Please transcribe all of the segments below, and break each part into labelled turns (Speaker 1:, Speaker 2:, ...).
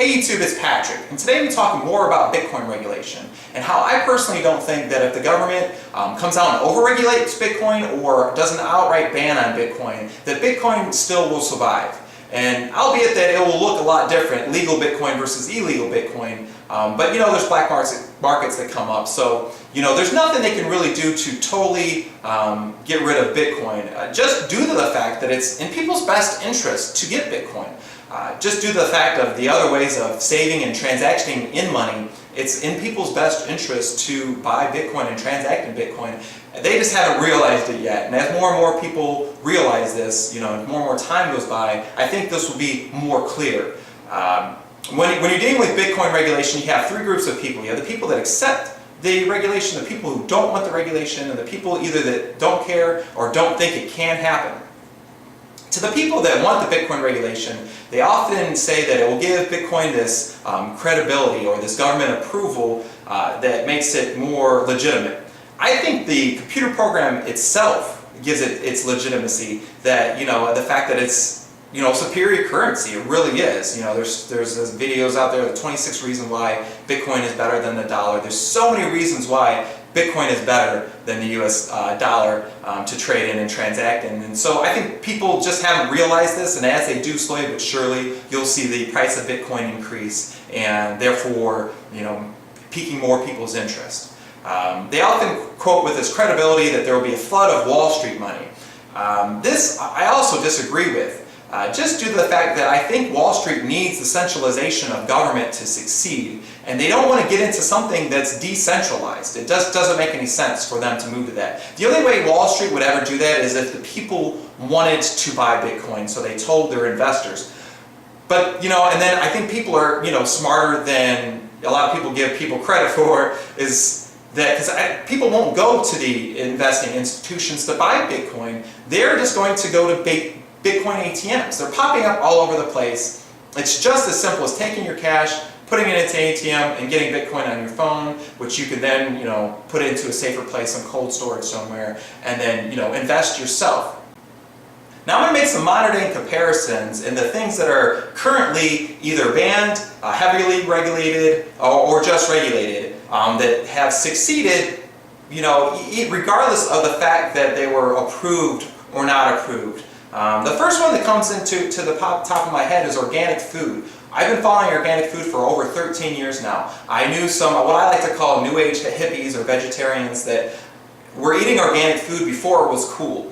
Speaker 1: Hey YouTube, it's Patrick, and today we're talking more about Bitcoin regulation and how I personally don't think that if the government comes out and overregulates Bitcoin or does an outright ban on Bitcoin, that Bitcoin still will survive. And albeit that it will look a lot different, legal Bitcoin versus illegal Bitcoin, but there's black markets that come up. So, there's nothing they can really do to totally get rid of Bitcoin, just due to the fact that it's in people's best interest to get Bitcoin. Just due to the fact of the other ways of saving and transacting in money, it's in people's best interest to buy Bitcoin and transact in Bitcoin. They just haven't realized it yet. And as more and more people realize this, and more and more time goes by, I think this will be more clear. When you're dealing with Bitcoin regulation, you have three groups of people. You have the people that accept the regulation, the people who don't want the regulation, and the people either that don't care or don't think it can happen. To the people that want the Bitcoin regulation, they often say that it will give Bitcoin this credibility or this government approval that makes it more legitimate. I think the computer program itself gives it its legitimacy, that the fact that it's superior currency. It really is. There's videos out there, the 26 reasons why Bitcoin is better than the dollar. There's so many reasons why Bitcoin is better than the US dollar to trade in and transact in. And so I think people just haven't realized this, and as they do, slowly but surely, you'll see the price of Bitcoin increase, and therefore, piquing more people's interest. They often quote with this credibility that there will be a flood of Wall Street money. This I also disagree with. Just due to the fact that I think Wall Street needs the centralization of government to succeed, and they don't want to get into something that's decentralized. It just doesn't make any sense for them to move to that. The only way Wall Street would ever do that is if the people wanted to buy Bitcoin, so they told their investors. But, and then I think people are, smarter than a lot of people give people credit for, is that because people won't go to the investing institutions to buy Bitcoin. They're just going to go to Bitcoin ATMs. They're popping up all over the place. It's just as simple as taking your cash, putting it into an ATM, and getting Bitcoin on your phone, which you can then, put into a safer place, some cold storage somewhere, and then, invest yourself. Now I'm going to make some modern day comparisons in the things that are currently either banned, heavily regulated, or just regulated, that have succeeded, regardless of the fact that they were approved or not approved. The first one that comes into the top of my head is organic food. I've been following organic food for over 13 years now. I knew some, what I like to call new age hippies or vegetarians, that were eating organic food before it was cool.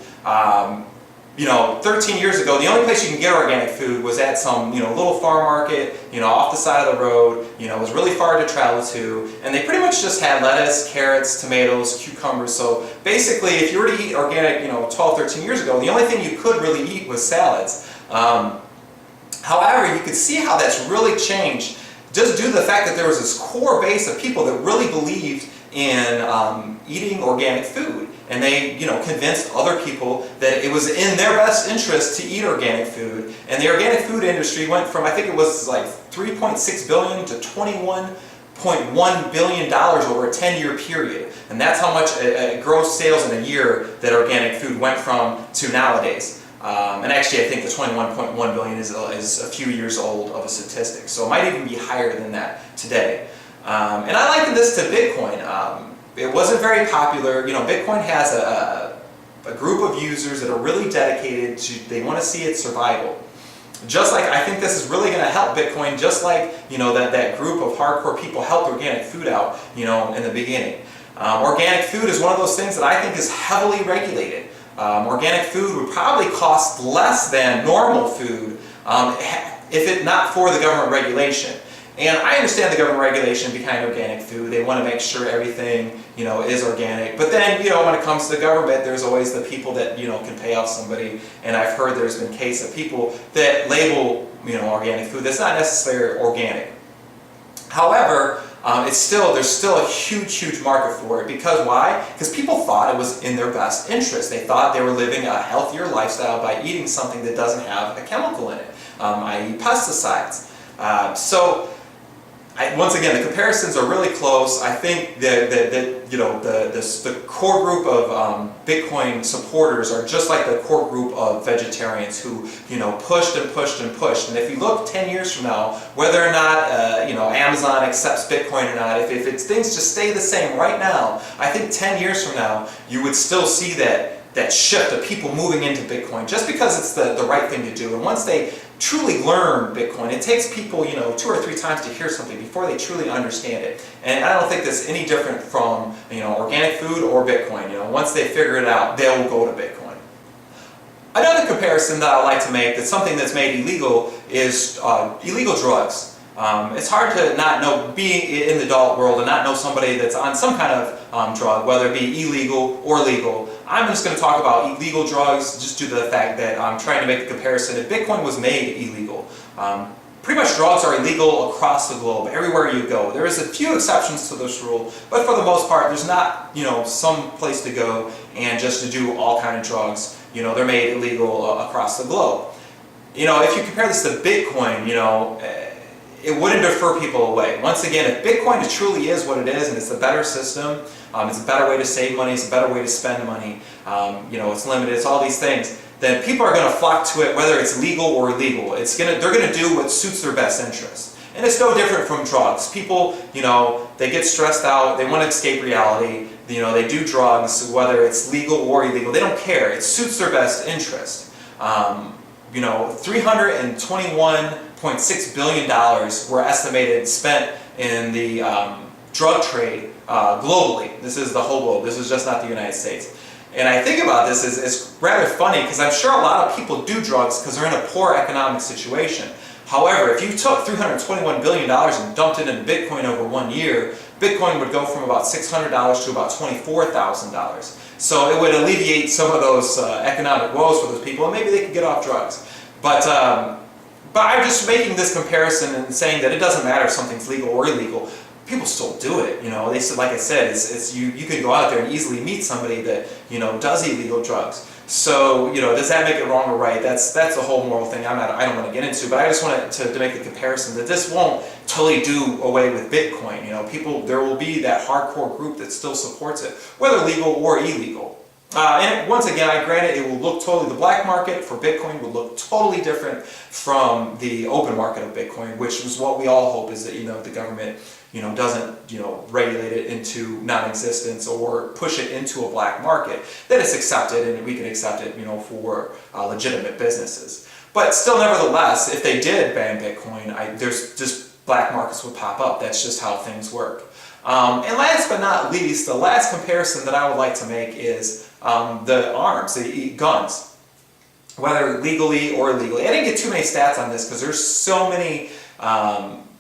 Speaker 1: 13 years ago, the only place you can get organic food was at some, little farm market, off the side of the road. It was really far to travel to, and they pretty much just had lettuce, carrots, tomatoes, cucumbers. So basically, if you were to eat organic, 12, 13 years ago, the only thing you could really eat was salads. However, you could see how that's really changed just due to the fact that there was this core base of people that really believed in eating organic food. And they, convinced other people that it was in their best interest to eat organic food. And the organic food industry went from, I think it was like $3.6 billion to $21.1 billion over a 10-year period. And that's how much gross sales in a year that organic food went from to nowadays. And actually, I think the 21.1 billion is a few years old of a statistic. So it might even be higher than that today. And I liken this to Bitcoin. It wasn't very popular. Bitcoin has a group of users that are really dedicated to, they want to see its survival. Just like, I think this is really going to help Bitcoin, just like, that group of hardcore people helped organic food out, in the beginning. Organic food is one of those things that I think is heavily regulated. Organic food would probably cost less than normal food if it not for the government regulation. And I understand the government regulation behind organic food. They want to make sure everything, is organic. But then, when it comes to the government, there's always the people that, can pay off somebody. And I've heard there's been cases of people that label, organic food that's not necessarily organic. However, there's still a huge market for it. Because why? Because people thought it was in their best interest. They thought they were living a healthier lifestyle by eating something that doesn't have a chemical in it, i.e. pesticides. So once again, the comparisons are really close. I think that you know, the core group of Bitcoin supporters are just like the core group of vegetarians who, you know, pushed and pushed and pushed. And if you look 10 years from now, whether or not you know, Amazon accepts Bitcoin or not, if things just stay the same right now, I think 10 years from now you would still see that shift of people moving into Bitcoin just because it's the right thing to do. And once they truly learn Bitcoin, it takes people, you know, 2 or 3 times to hear something before they truly understand it. And I don't think that's any different from, you know, organic food or Bitcoin. You know, once they figure it out, they'll go to Bitcoin. Another comparison that I like to make, that's something that's made illegal, is illegal drugs. It's hard to not know, be in the adult world and not know somebody that's on some kind of drug, whether it be illegal or legal. I'm just going to talk about illegal drugs just due to the fact that I'm trying to make the comparison. If Bitcoin was made illegal, pretty much drugs are illegal across the globe, everywhere you go. There is a few exceptions to this rule, but for the most part, there's not, you know, some place to go and just to do all kind of drugs. You know, they're made illegal across the globe. You know, if you compare this to Bitcoin, you know, it wouldn't deter people away. Once again, if Bitcoin truly is what it is and it's a better system, it's a better way to save money, it's a better way to spend money, you know, it's limited, it's all these things, then people are going to flock to it whether it's legal or illegal. They're going to do what suits their best interest. And it's no different from drugs. People, you know, they get stressed out, they want to escape reality, you know, they do drugs, whether it's legal or illegal, they don't care. It suits their best interest. You know, $321.6 billion were estimated spent in the drug trade globally. This is the whole globe. This is just not the United States. And I think about this as it's rather funny because I'm sure a lot of people do drugs because they're in a poor economic situation. However, if you took $321 billion and dumped it into Bitcoin over 1 year, Bitcoin would go from about $600 to about $24,000. So it would alleviate some of those economic woes for those people, and maybe they could get off drugs. But I'm just making this comparison and saying that it doesn't matter if something's legal or illegal. People still do it. You know, like I said, you can go out there and easily meet somebody that, you know, does illegal drugs. So, you know, does that make it wrong or right? That's the whole moral thing I don't want to get into, but I just wanted to make a comparison that this won't totally do away with Bitcoin. You know, there will be that hardcore group that still supports it, whether legal or illegal. And once again, I granted it will look totally, the black market for Bitcoin will look totally different from the open market of Bitcoin, which is what we all hope is that, you know, the government, you know, doesn't, you know, regulate it into non-existence or push it into a black market, that it's accepted and we can accept it, you know, for legitimate businesses. But still, nevertheless, if they did ban Bitcoin, there's just black markets would pop up. That's just how things work. And last but not least, the last comparison that I would like to make is the arms, the guns, whether legally or illegally. I didn't get too many stats on this because there's so many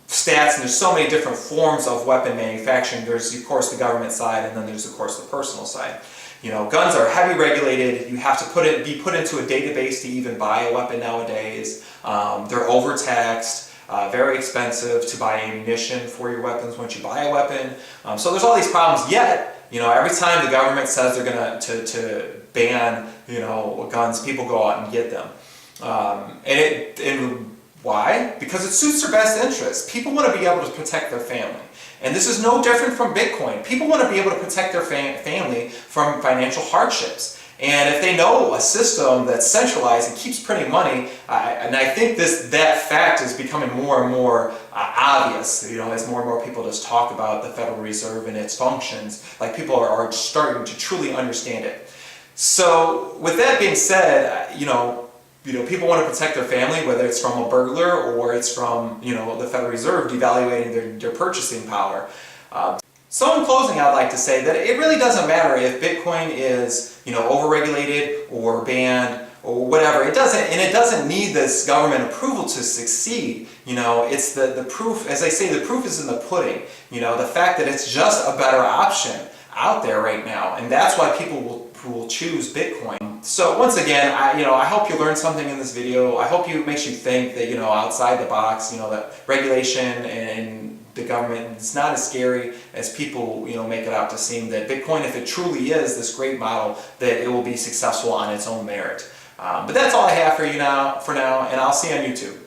Speaker 1: stats and there's so many different forms of weapon manufacturing. There's, of course, the government side, and then there's, of course, the personal side. You know, guns are heavy regulated. You have to be put into a database to even buy a weapon nowadays. They're overtaxed. Very expensive to buy ammunition for your weapons once you buy a weapon. So there's all these problems. Yet, you know, every time the government says they're going to ban, you know, guns, people go out and get them. And why? Because it suits their best interests. People want to be able to protect their family. And this is no different from Bitcoin. People want to be able to protect their family from financial hardships. And if they know a system that's centralized and keeps printing money, and I think that fact is becoming more and more obvious, you know, as more and more people just talk about the Federal Reserve and its functions, like people are starting to truly understand it. So with that being said, you know, people want to protect their family, whether it's from a burglar or it's from, you know, the Federal Reserve devaluating their purchasing power. So in closing, I'd like to say that it really doesn't matter if Bitcoin is, you know, overregulated or banned or whatever. It doesn't need this government approval to succeed. You know, it's the proof, as I say, the proof is in the pudding. You know, the fact that it's just a better option out there right now, and that's why people will choose Bitcoin. So once again, I hope you learned something in this video. I hope it makes you think that, you know, outside the box, you know, that regulation and the government, it's not as scary as people, you know, make it out to seem. That Bitcoin, if it truly is this great model, that it will be successful on its own merit. But that's all I have for you for now, and I'll see you on YouTube.